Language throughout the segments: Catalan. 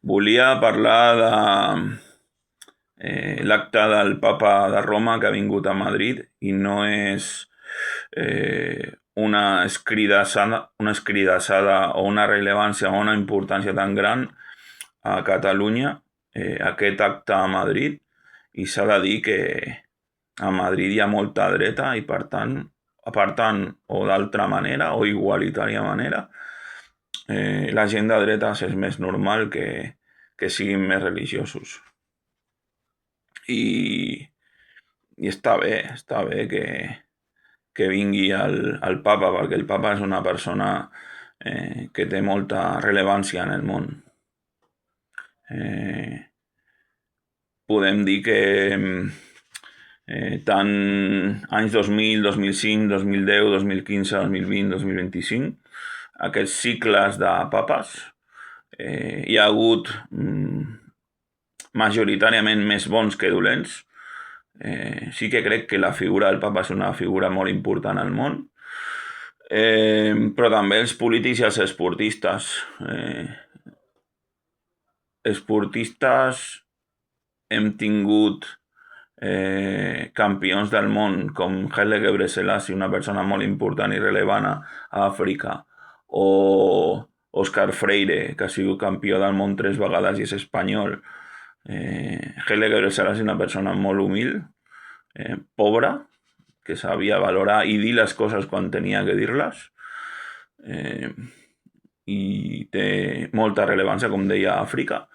Volia parlar de l'acte del Papa de Roma que ha vingut a Madrid i no és una escridassada o una rellevància o una importància tan gran a Catalunya, aquest acte a Madrid, i s'ha de dir que a Madrid hi ha molta dreta i per tant o d'altra manera o igualitària manera, la gent de dretes és més normal que siguin més religiosos. I, i està bé que vingui el Papa, perquè el Papa és una persona que té molta rellevància en el món. Podem dir que tant anys 2000, 2005, 2010, 2015, 2020, 2025, aquests cicles de papes, hi ha hagut majoritàriament més bons que dolents. Sí que crec que la figura del papa és una figura molt important al món, però també els polítics i els esportistes. Esportistes hem tingut campions del món com Haile Gebrselassie, una persona molt important i rellevant a Àfrica, o Òscar Freire, que ha sigut campió del món 3 vegades i és espanyol. Haile Gebrselassie és una persona molt humil, pobra, que sabia valorar i dir les coses quan tenia que dir-les, i té molta rellevància, com deia, a Àfrica.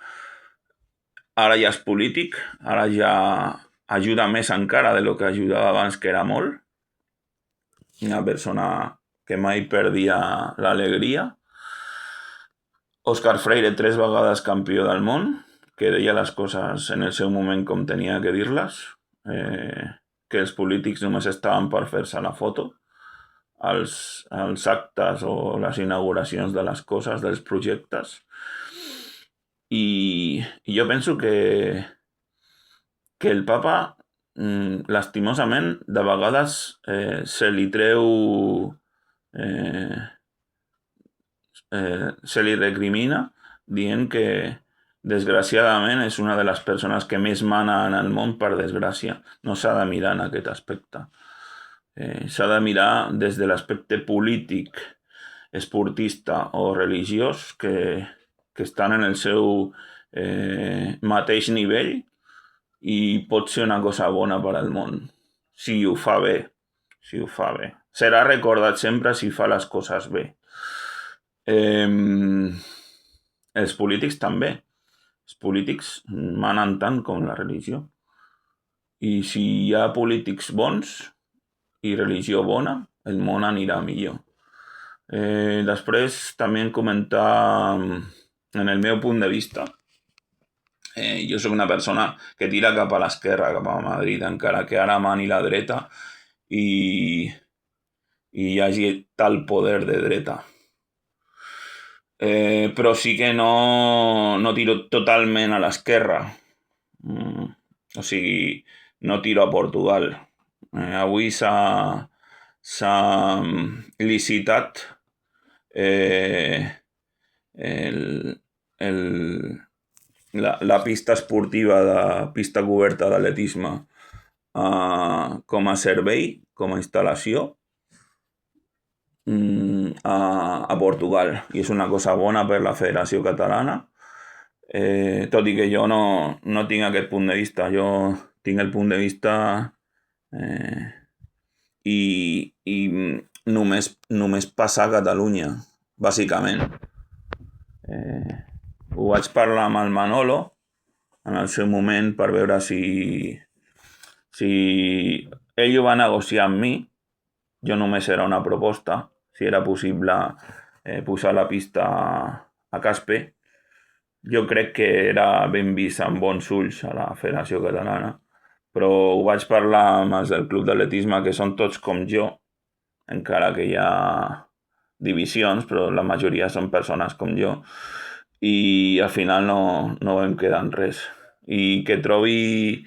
Ara ja és polític, ara ja ajuda més encara de lo que ajudava abans, que era molt. Una persona que mai perdia l'alegria. Òscar Freire, 3 vegades campió del món, que deia les coses en el seu moment com tenia que dir-les, que els polítics només estaven per fer-se la foto, als actes o les inauguracions de les coses, dels projectes. I jo penso que el papa, lastimosament, de vegades se li treu... se li recrimina dient que, desgraciadament, és una de les persones que més mana en el món, per desgràcia. No s'ha de mirar en aquest aspecte. S'ha de mirar des de l'aspecte polític, esportista o religiós, que estan en el seu mateix nivell i pot ser una cosa bona per al món, si ho fa bé. Serà recordat sempre si fa les coses bé. Els polítics també. Els polítics manen tant com la religió. I si hi ha polítics bons i religió bona, el món anirà millor. Després també comentar en el meu punt de vista. Jo soc una persona que tira cap a l'esquerra, cap a Madrid, encara que ara mani la dreta i hi hagi tal poder de dreta. Però sí que no tiro totalment a l'esquerra. O sigui, no tiro a Portugal. Avui s'ha licitat la pista esportiva de pista coberta d'atletisme com a servei, com a instal·lació, a Portugal, i és una cosa bona per la Federació Catalana, tot i que jo no tinc aquest punt de vista. Jo tinc el punt de vista i només passar a Catalunya, bàsicament. Ho vaig parlar amb el Manolo en el seu moment per veure si ell ho va negociar amb mi. Jo només era una proposta, si era possible posar la pista a Caspe. Jo crec que era ben vist amb bons ulls a la Federació Catalana, però ho vaig parlar amb els del club d'atletisme, que són tots com jo, encara que hi ha divisions, però la majoria són persones com jo, i al final no vam quedar en res. I que trobi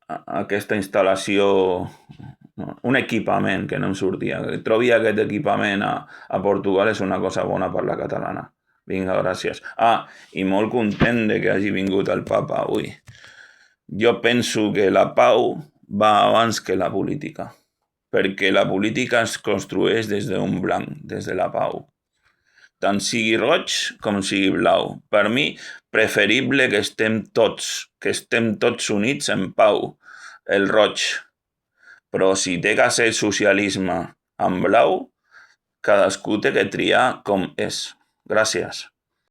aquesta instal·lació, un equipament, que no em sortia, que trobi aquest equipament a Portugal és una cosa bona per la catalana. Vinga, gràcies. I molt content de que hagi vingut el papa avui. Jo penso que la pau va abans que la política, perquè la política es construeix des d'un blanc, des de la pau. Tant sigui roig com sigui blau. Per mi, preferible que estem tots units en pau, el roig. Però si té que ser socialisme en blau, cadascú té que triar com és. Gràcies.